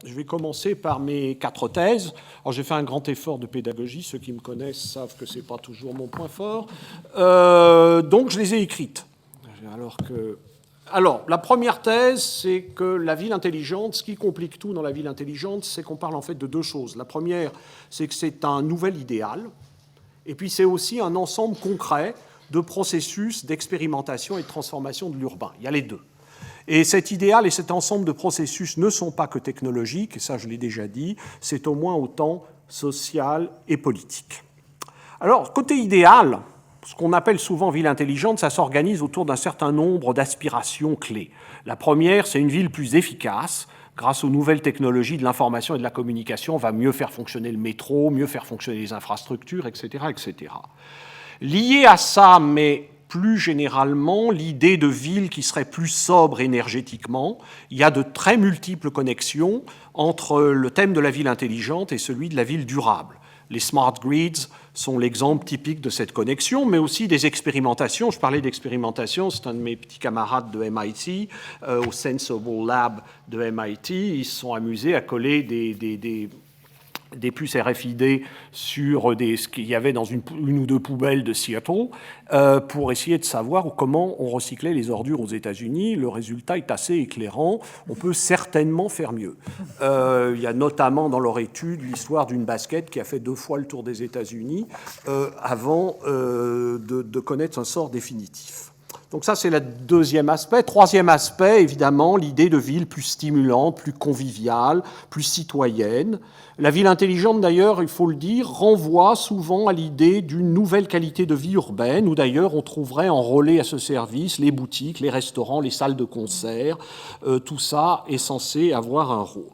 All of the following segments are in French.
je vais commencer par mes 4 thèses. Alors, j'ai fait un grand effort de pédagogie. Ceux qui me connaissent savent que ce n'est pas toujours mon point fort. Donc, je les ai écrites. Alors, la première thèse, c'est que la ville intelligente, ce qui complique tout dans la ville intelligente, c'est qu'on parle en fait de 2 choses. La première, c'est que c'est un nouvel idéal. Et puis, c'est aussi un ensemble concret de processus d'expérimentation et de transformation de l'urbain. Il y a les deux. Et cet idéal et cet ensemble de processus ne sont pas que technologiques, et ça je l'ai déjà dit, c'est au moins autant social et politique. Alors, côté idéal, ce qu'on appelle souvent ville intelligente, ça s'organise autour d'un certain nombre d'aspirations clés. La première, c'est une ville plus efficace. Grâce aux nouvelles technologies de l'information et de la communication, on va mieux faire fonctionner le métro, mieux faire fonctionner les infrastructures, etc., etc. Lié à ça, mais plus généralement, l'idée de ville qui serait plus sobre énergétiquement, il y a de très multiples connexions entre le thème de la ville intelligente et celui de la ville durable. Les smart grids sont l'exemple typique de cette connexion, mais aussi des expérimentations. Je parlais d'expérimentation, c'est un de mes petits camarades de MIT, au Sensible Lab de MIT. Ils se sont amusés à coller des puces RFID sur ce qu'il y avait dans une ou 2 poubelles de Seattle pour essayer de savoir comment on recyclait les ordures aux États-Unis. Le résultat est assez éclairant. On peut certainement faire mieux. Il y a notamment dans leur étude l'histoire d'une basket qui a fait 2 fois le tour des États-Unis avant de connaître un sort définitif. Donc ça, c'est le deuxième aspect. Troisième aspect, évidemment, l'idée de ville plus stimulante, plus conviviale, plus citoyenne. La ville intelligente, d'ailleurs, il faut le dire, renvoie souvent à l'idée d'une nouvelle qualité de vie urbaine, où d'ailleurs on trouverait enrôlés à ce service les boutiques, les restaurants, les salles de concert. Tout ça est censé avoir un rôle.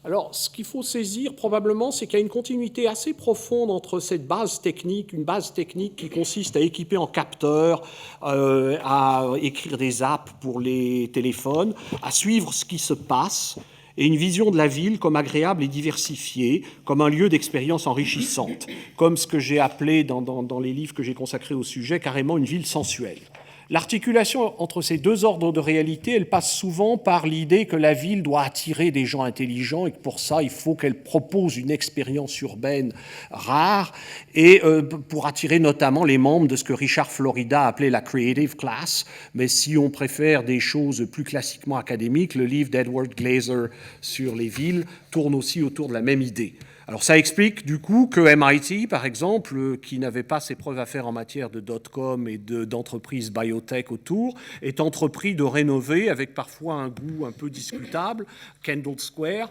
Alors, ce qu'il faut saisir probablement, c'est qu'il y a une continuité assez profonde entre cette base technique, une base technique qui consiste à équiper en capteurs, à écrire des apps pour les téléphones, à suivre ce qui se passe, et une vision de la ville comme agréable et diversifiée, comme un lieu d'expérience enrichissante, comme ce que j'ai appelé dans les livres que j'ai consacrés au sujet, carrément une ville sensuelle. L'articulation entre ces 2 ordres de réalité, elle passe souvent par l'idée que la ville doit attirer des gens intelligents et que pour ça, il faut qu'elle propose une expérience urbaine rare et pour attirer notamment les membres de ce que Richard Florida appelait la creative class. Mais si on préfère des choses plus classiquement académiques, le livre d'Edward Glaser sur les villes tourne aussi autour de la même idée. Alors ça explique du coup que MIT, par exemple, qui n'avait pas ses preuves à faire en matière de dot-com et d'entreprises biotech autour, est entrepris de rénover, avec parfois un goût un peu discutable, Kendall Square,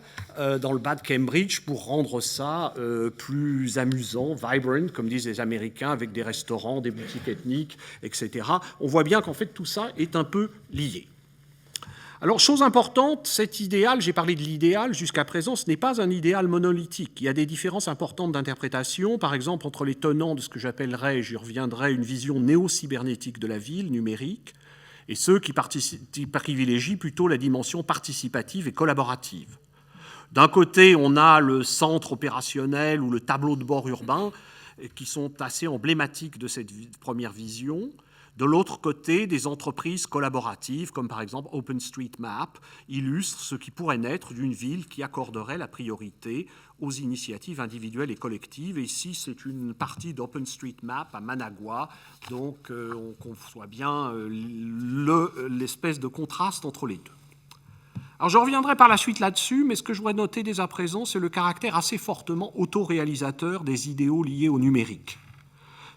dans le bas de Cambridge, pour rendre ça plus amusant, vibrant, comme disent les Américains, avec des restaurants, des boutiques ethniques, etc. On voit bien qu'en fait tout ça est un peu lié. Alors, chose importante, cet idéal, j'ai parlé de l'idéal jusqu'à présent, ce n'est pas un idéal monolithique. Il y a des différences importantes d'interprétation, par exemple entre les tenants de ce que j'appellerais, j'y reviendrai, une vision néo-cybernétique de la ville, numérique, et ceux qui privilégient plutôt la dimension participative et collaborative. D'un côté, on a le centre opérationnel ou le tableau de bord urbain, qui sont assez emblématiques de cette première vision. De l'autre côté, des entreprises collaboratives, comme par exemple OpenStreetMap, illustrent ce qui pourrait naître d'une ville qui accorderait la priorité aux initiatives individuelles et collectives. Et ici, c'est une partie d'OpenStreetMap à Managua, donc on conçoit bien l'espèce de contraste entre les deux. Alors je reviendrai par la suite là-dessus, mais ce que je voudrais noter dès à présent, c'est le caractère assez fortement autoréalisateur des idéaux liés au numérique.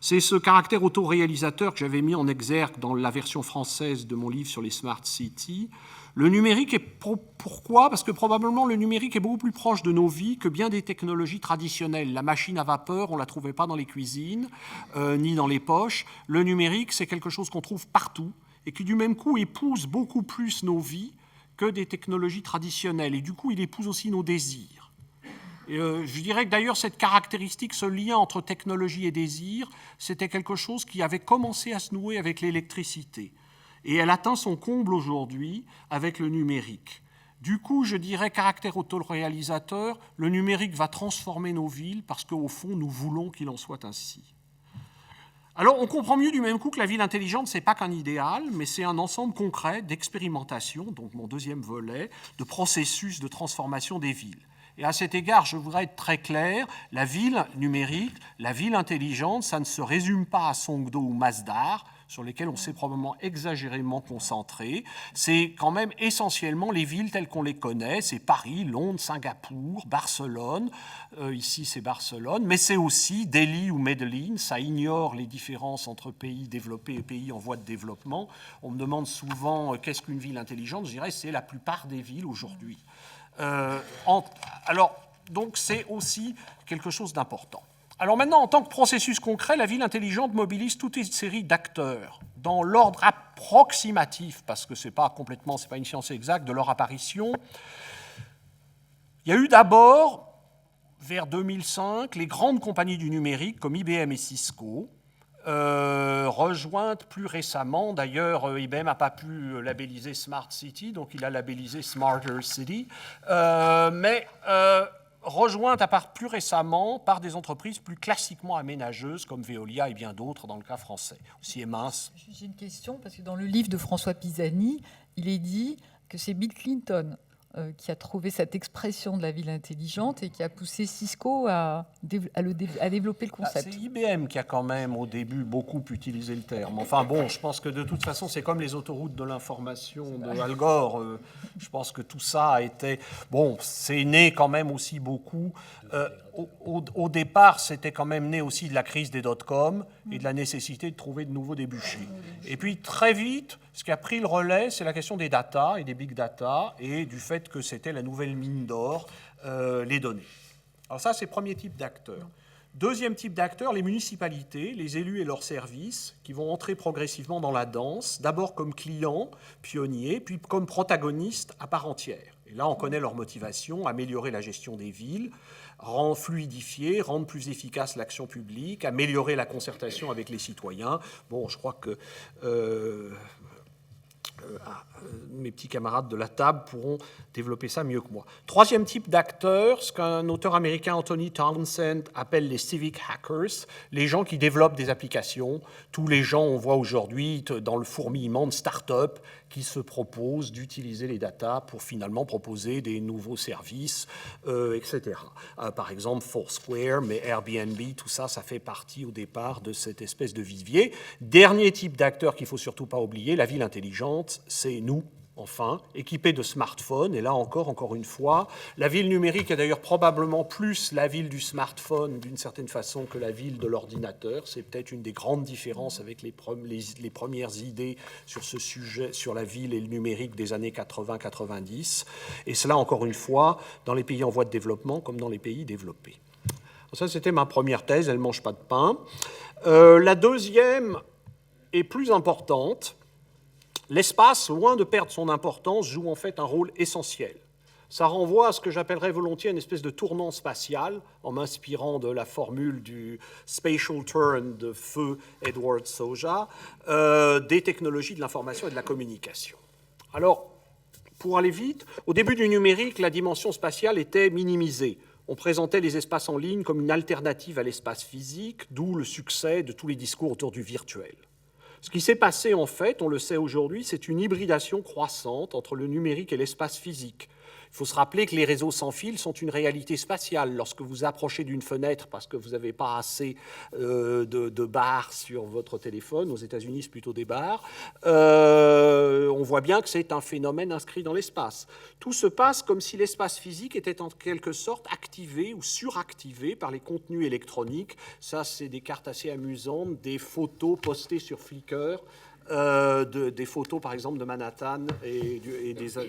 C'est ce caractère autoréalisateur que j'avais mis en exergue dans la version française de mon livre sur les Smart Cities. Le numérique est pourquoi ? Parce que probablement le numérique est beaucoup plus proche de nos vies que bien des technologies traditionnelles. La machine à vapeur, on ne la trouvait pas dans les cuisines, ni dans les poches. Le numérique, c'est quelque chose qu'on trouve partout et qui du même coup épouse beaucoup plus nos vies que des technologies traditionnelles. Et du coup, il épouse aussi nos désirs. Je dirais que d'ailleurs cette caractéristique, ce lien entre technologie et désir, c'était quelque chose qui avait commencé à se nouer avec l'électricité. Et elle atteint son comble aujourd'hui avec le numérique. Du coup, je dirais caractère autoréalisateur, le numérique va transformer nos villes parce qu'au fond, nous voulons qu'il en soit ainsi. Alors, on comprend mieux du même coup que la ville intelligente, ce n'est pas qu'un idéal, mais c'est un ensemble concret d'expérimentations, donc mon deuxième volet, de processus de transformation des villes. Et à cet égard, je voudrais être très clair, la ville numérique, la ville intelligente, ça ne se résume pas à Songdo ou Masdar, sur lesquels on s'est probablement exagérément concentré. C'est quand même essentiellement les villes telles qu'on les connaît. C'est Paris, Londres, Singapour, Barcelone. Ici, c'est Barcelone. Mais c'est aussi Delhi ou Medellín. Ça ignore les différences entre pays développés et pays en voie de développement. On me demande souvent qu'est-ce qu'une ville intelligente. Je dirais que c'est la plupart des villes aujourd'hui. Alors, donc, c'est aussi quelque chose d'important. Alors maintenant, en tant que processus concret, la ville intelligente mobilise toute une série d'acteurs dans l'ordre approximatif, parce que c'est pas une science exacte, de leur apparition. Il y a eu d'abord, vers 2005, les grandes compagnies du numérique comme IBM et Cisco, rejointes plus récemment. D'ailleurs, IBM n'a pas pu labelliser Smart City, donc il a labellisé Smarter City. Rejointe à part plus récemment par des entreprises plus classiquement aménageuses comme Veolia et bien d'autres dans le cas français, aussi Siemens. J'ai une question, parce que dans le livre de François Pisani, il est dit que c'est Bill Clinton qui a trouvé cette expression de la ville intelligente et qui a poussé Cisco à développer le concept. C'est IBM qui a quand même au début beaucoup utilisé le terme. Enfin bon, je pense que de toute façon, c'est comme les autoroutes de l'information de Al Gore. Je pense que tout ça a été... Bon, c'est né quand même aussi beaucoup... Au départ, c'était quand même né aussi de la crise des dot-com et de la nécessité de trouver de nouveaux débouchés. Et puis très vite, ce qui a pris le relais, c'est la question des data et des big data et du fait que c'était la nouvelle mine d'or, les données. Alors ça, c'est le premier type d'acteurs. Deuxième type d'acteurs, les municipalités, les élus et leurs services, qui vont entrer progressivement dans la danse, d'abord comme clients, pionniers, puis comme protagonistes à part entière. Et là, on connaît leur motivation, améliorer la gestion des villes, fluidifier, rendre plus efficace l'action publique, améliorer la concertation avec les citoyens. Bon, je crois que mes petits camarades de la table pourront développer ça mieux que moi. Troisième type d'acteurs, ce qu'un auteur américain, Anthony Townsend, appelle les civic hackers, les gens qui développent des applications. Tous les gens, on voit aujourd'hui dans le fourmillement de start-up qui se proposent d'utiliser les datas pour finalement proposer des nouveaux services, etc. Par exemple, Foursquare, mais Airbnb, tout ça, ça fait partie au départ de cette espèce de vivier. Dernier type d'acteurs qu'il ne faut surtout pas oublier, la ville intelligente, c'est nous, enfin, équipés de smartphones. Et là encore une fois, la ville numérique est d'ailleurs probablement plus la ville du smartphone d'une certaine façon que la ville de l'ordinateur. C'est peut-être une des grandes différences avec les premières idées sur ce sujet, sur la ville et le numérique des années 80-90. Et cela, encore une fois, dans les pays en voie de développement comme dans les pays développés. Ça, c'était ma première thèse, elle ne mange pas de pain. La deuxième est plus importante. L'espace, loin de perdre son importance, joue en fait un rôle essentiel. Ça renvoie à ce que j'appellerais volontiers une espèce de tournant spatial, en m'inspirant de la formule du spatial turn de feu Edward Soja, des technologies de l'information et de la communication. Alors, pour aller vite, au début du numérique, la dimension spatiale était minimisée. On présentait les espaces en ligne comme une alternative à l'espace physique, d'où le succès de tous les discours autour du virtuel. Ce qui s'est passé, en fait, on le sait aujourd'hui, c'est une hybridation croissante entre le numérique et l'espace physique. Il faut se rappeler que les réseaux sans fil sont une réalité spatiale. Lorsque vous approchez d'une fenêtre parce que vous n'avez pas assez de barres sur votre téléphone, aux États-Unis c'est plutôt des barres, on voit bien que c'est un phénomène inscrit dans l'espace. Tout se passe comme si l'espace physique était en quelque sorte activé ou suractivé par les contenus électroniques. Ça, c'est des cartes assez amusantes, des photos postées sur Flickr, des photos, par exemple, de Manhattan et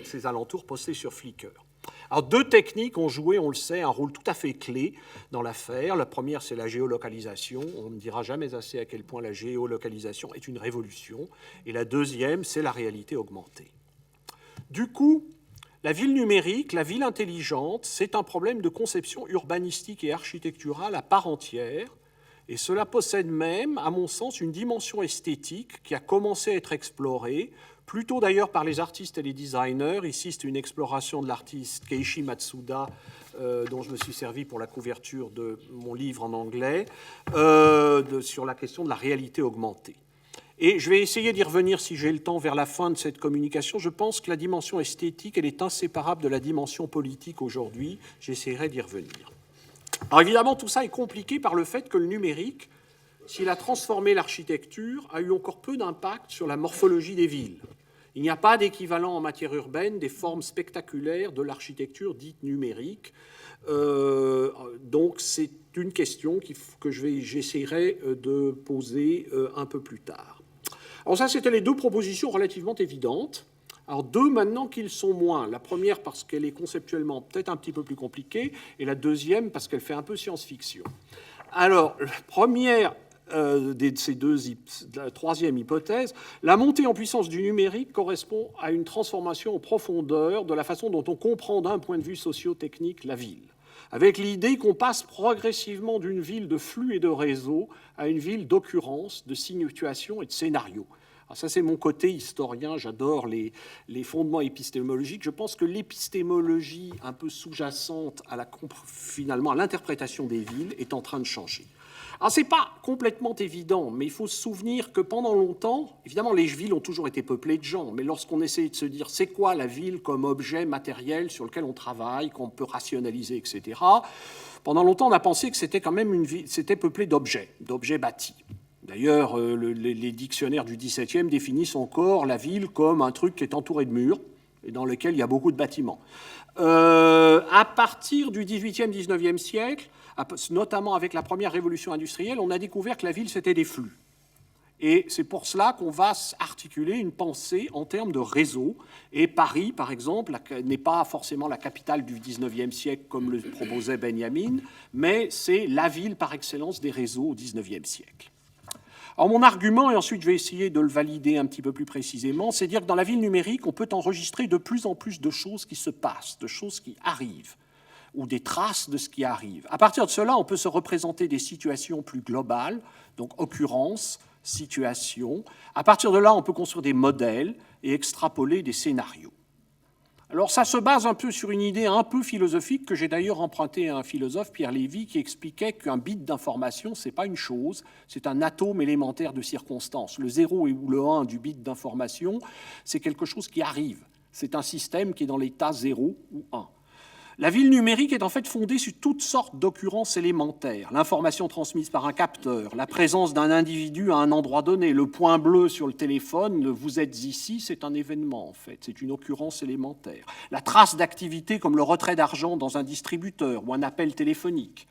ses alentours postées sur Flickr. Alors, deux techniques ont joué, on le sait, un rôle tout à fait clé dans l'affaire. La première, c'est la géolocalisation. On ne dira jamais assez à quel point la géolocalisation est une révolution. Et la deuxième, c'est la réalité augmentée. Du coup, la ville numérique, la ville intelligente, c'est un problème de conception urbanistique et architecturale à part entière. Et cela possède même, à mon sens, une dimension esthétique qui a commencé à être explorée plutôt d'ailleurs par les artistes et les designers. Ici, c'est une exploration de l'artiste Keiichi Matsuda, dont je me suis servi pour la couverture de mon livre en anglais, sur la question de la réalité augmentée. Et je vais essayer d'y revenir, si j'ai le temps, vers la fin de cette communication. Je pense que la dimension esthétique, elle est inséparable de la dimension politique aujourd'hui. J'essaierai d'y revenir. Alors évidemment, tout ça est compliqué par le fait que le numérique, s'il a transformé l'architecture, a eu encore peu d'impact sur la morphologie des villes. Il n'y a pas d'équivalent en matière urbaine des formes spectaculaires de l'architecture dite numérique. Donc c'est une question que j'essaierai de poser un peu plus tard. Alors ça, c'était les deux propositions relativement évidentes. Alors deux, maintenant qu'ils sont moins. La première parce qu'elle est conceptuellement peut-être un petit peu plus compliquée, et la deuxième parce qu'elle fait un peu science-fiction. Alors, la première de ces deux, la troisième hypothèse, la montée en puissance du numérique correspond à une transformation en profondeur de la façon dont on comprend d'un point de vue socio-technique la ville, avec l'idée qu'on passe progressivement d'une ville de flux et de réseaux à une ville d'occurrence, de situation et de scénario. Alors ça, c'est mon côté historien, j'adore les fondements épistémologiques. Je pense que l'épistémologie un peu sous-jacente finalement à l'interprétation des villes est en train de changer. Alors, ce n'est pas complètement évident, mais il faut se souvenir que pendant longtemps, évidemment, les villes ont toujours été peuplées de gens, mais lorsqu'on essaie de se dire c'est quoi la ville comme objet matériel sur lequel on travaille, qu'on peut rationaliser, etc., pendant longtemps, on a pensé que c'était quand même une ville, c'était peuplé d'objets bâtis. D'ailleurs, les dictionnaires du XVIIe définissent encore la ville comme un truc qui est entouré de murs et dans lequel il y a beaucoup de bâtiments. À partir du XVIIIe, XIXe siècle, notamment avec la première révolution industrielle, on a découvert que la ville, c'était des flux. Et c'est pour cela qu'on va articuler une pensée en termes de réseau. Et Paris, par exemple, n'est pas forcément la capitale du XIXe siècle, comme le proposait Benjamin, mais c'est la ville par excellence des réseaux au XIXe siècle. Alors mon argument, et ensuite je vais essayer de le valider un petit peu plus précisément, c'est dire que dans la ville numérique, on peut enregistrer de plus en plus de choses qui se passent, de choses qui arrivent, ou des traces de ce qui arrive. À partir de cela, on peut se représenter des situations plus globales, donc occurrences, situations. À partir de là, on peut construire des modèles et extrapoler des scénarios. Alors ça se base un peu sur une idée un peu philosophique que j'ai d'ailleurs empruntée à un philosophe, Pierre Lévy, qui expliquait qu'un bit d'information, ce n'est pas une chose, c'est un atome élémentaire de circonstance. Le 0 ou le 1 du bit d'information, c'est quelque chose qui arrive. C'est un système qui est dans l'état 0 ou 1. La ville numérique est en fait fondée sur toutes sortes d'occurrences élémentaires. L'information transmise par un capteur, la présence d'un individu à un endroit donné, le point bleu sur le téléphone, le « vous êtes ici », c'est un événement en fait, c'est une occurrence élémentaire. La trace d'activité comme le retrait d'argent dans un distributeur ou un appel téléphonique.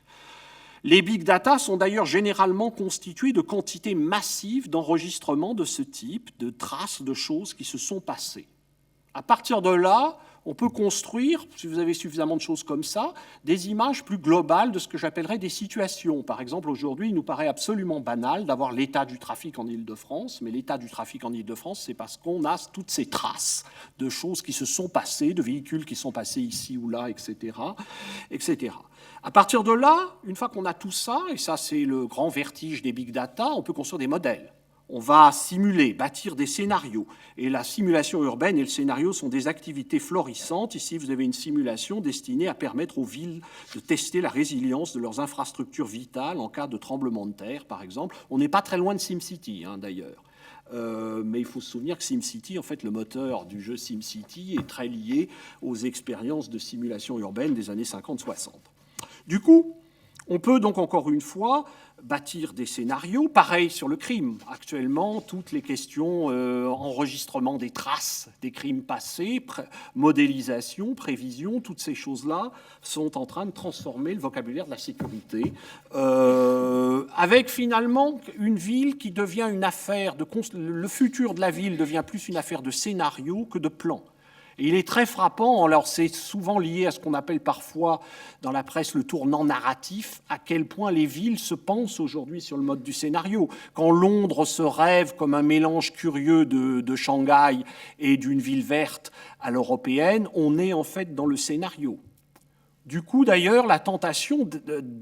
Les big data sont d'ailleurs généralement constitués de quantités massives d'enregistrements de ce type, de traces de choses qui se sont passées. À partir de là, on peut construire, si vous avez suffisamment de choses comme ça, des images plus globales de ce que j'appellerais des situations. Par exemple, aujourd'hui, il nous paraît absolument banal d'avoir l'état du trafic en Île-de-France, mais l'état du trafic en Île-de-France, c'est parce qu'on a toutes ces traces de choses qui se sont passées, de véhicules qui sont passés ici ou là, etc., etc. À partir de là, une fois qu'on a tout ça, et ça c'est le grand vertige des big data, on peut construire des modèles. On va simuler, bâtir des scénarios. Et la simulation urbaine et le scénario sont des activités florissantes. Ici, vous avez une simulation destinée à permettre aux villes de tester la résilience de leurs infrastructures vitales en cas de tremblement de terre, par exemple. On n'est pas très loin de SimCity, d'ailleurs. Mais il faut se souvenir que SimCity, en fait, le moteur du jeu SimCity est très lié aux expériences de simulation urbaine des années 50-60. Du coup, on peut donc encore une fois bâtir des scénarios. Pareil sur le crime. Actuellement, toutes les questions enregistrement des traces des crimes passés, modélisation, prévision, toutes ces choses-là sont en train de transformer le vocabulaire de la sécurité, avec finalement une ville qui devient une affaire de... Le futur de la ville devient plus une affaire de scénario que de plan. Et il est très frappant, alors c'est souvent lié à ce qu'on appelle parfois dans la presse le tournant narratif, à quel point les villes se pensent aujourd'hui sur le mode du scénario. Quand Londres se rêve comme un mélange curieux de Shanghai et d'une ville verte à l'européenne, on est en fait dans le scénario. Du coup, d'ailleurs, la tentation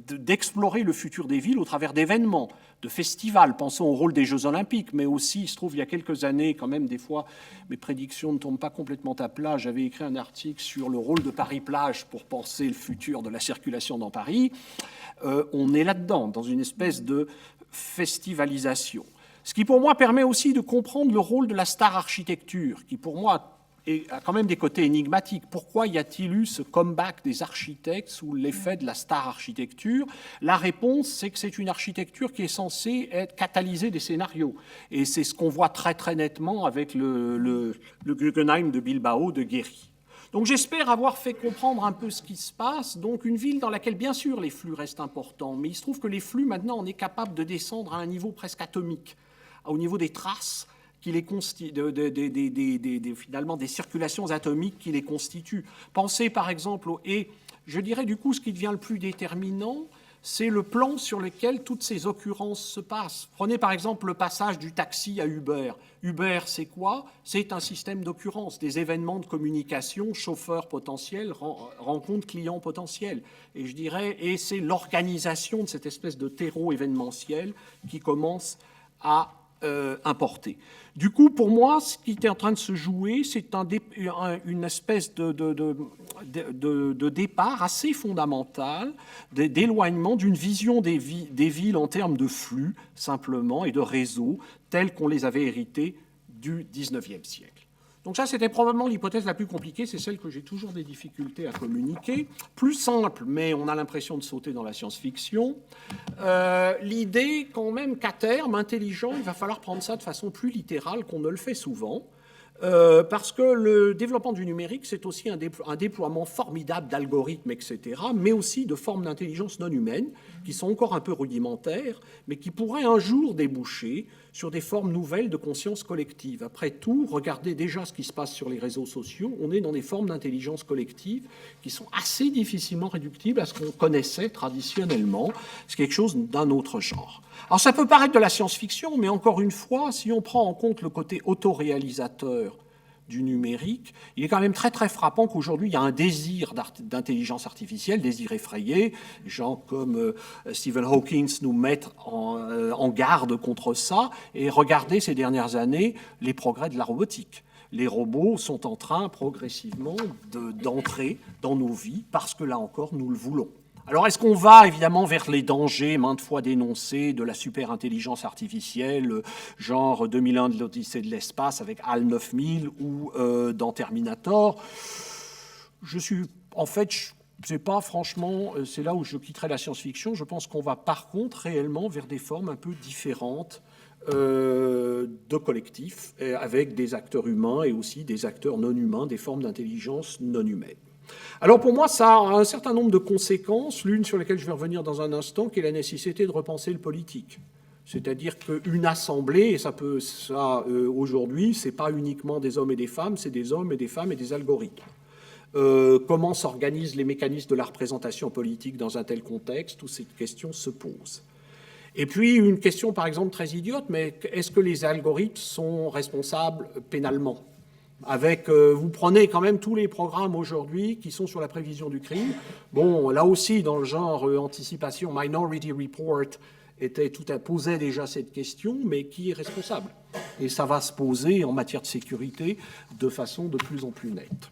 d'explorer le futur des villes au travers d'événements, de festivals. Pensons au rôle des Jeux Olympiques, mais aussi, il se trouve, il y a quelques années, quand même, des fois, mes prédictions ne tombent pas complètement à plat. J'avais écrit un article sur le rôle de Paris-Plage pour penser le futur de la circulation dans Paris. On est là-dedans, dans une espèce de festivalisation. Ce qui, pour moi, permet aussi de comprendre le rôle de la star architecture, qui, pour moi, a quand même des côtés énigmatiques. Pourquoi y a-t-il eu ce comeback des architectes sous l'effet de la star architecture? La réponse, c'est que c'est une architecture qui est censée catalyser des scénarios. Et c'est ce qu'on voit très très nettement avec le Guggenheim de Bilbao de Guéry. Donc j'espère avoir fait comprendre un peu ce qui se passe. Donc une ville dans laquelle, bien sûr, les flux restent importants, mais il se trouve que les flux, maintenant, on est capable de descendre à un niveau presque atomique, au niveau des traces, finalement des circulations atomiques qui les constituent. Pensez par exemple et je dirais du coup ce qui devient le plus déterminant, c'est le plan sur lequel toutes ces occurrences se passent. Prenez par exemple le passage du taxi à Uber. Uber, c'est quoi? C'est un système d'occurrence, des événements de communication, chauffeur potentiel, rencontre client potentiel. Et je dirais, et c'est l'organisation de cette espèce de terreau événementiel qui commence à importer. Du coup, pour moi, ce qui est en train de se jouer, c'est une espèce de départ assez fondamental, d'éloignement d'une vision des villes en termes de flux, simplement, et de réseaux, tels qu'on les avait hérités du XIXe siècle. Donc ça, c'était probablement l'hypothèse la plus compliquée, c'est celle que j'ai toujours des difficultés à communiquer. Plus simple, mais on a l'impression de sauter dans la science-fiction. L'idée, quand même, qu'à terme, intelligent, il va falloir prendre ça de façon plus littérale qu'on ne le fait souvent. Parce que le développement du numérique, c'est aussi un déploiement formidable d'algorithmes, etc., mais aussi de formes d'intelligence non humaine, qui sont encore un peu rudimentaires, mais qui pourraient un jour déboucher sur des formes nouvelles de conscience collective. Après tout, regardez déjà ce qui se passe sur les réseaux sociaux, on est dans des formes d'intelligence collective qui sont assez difficilement réductibles à ce qu'on connaissait traditionnellement, c'est quelque chose d'un autre genre. Alors ça peut paraître de la science-fiction, mais encore une fois, si on prend en compte le côté autoréalisateur du numérique, il est quand même très très frappant qu'aujourd'hui il y a un désir d'intelligence artificielle, désir effrayé. Gens comme Stephen Hawking nous mettent en garde contre ça. Et regardez ces dernières années les progrès de la robotique. Les robots sont en train progressivement d'entrer dans nos vies parce que là encore nous le voulons. Alors, est-ce qu'on va évidemment vers les dangers maintes fois dénoncés de la super-intelligence artificielle, genre 2001 de l'Odyssée de l'espace avec HAL 9000 ou dans Terminator? C'est pas franchement, c'est là où je quitterai la science-fiction. Je pense qu'on va par contre réellement vers des formes un peu différentes de collectifs, avec des acteurs humains et aussi des acteurs non humains, des formes d'intelligence non humaine. Alors pour moi, ça a un certain nombre de conséquences, l'une sur laquelle je vais revenir dans un instant, qui est la nécessité de repenser le politique. C'est-à-dire qu'une assemblée, et aujourd'hui, c'est pas uniquement des hommes et des femmes, c'est des hommes et des femmes et des algorithmes. Comment s'organisent les mécanismes de la représentation politique dans un tel contexte? Toutes ces questions se posent. Et puis une question, par exemple, très idiote, mais est-ce que les algorithmes sont responsables pénalement? Vous prenez quand même tous les programmes aujourd'hui qui sont sur la prévision du crime. Bon, là aussi, dans le genre anticipation, Minority Report posait déjà cette question, mais qui est responsable? Et ça va se poser en matière de sécurité de façon de plus en plus nette.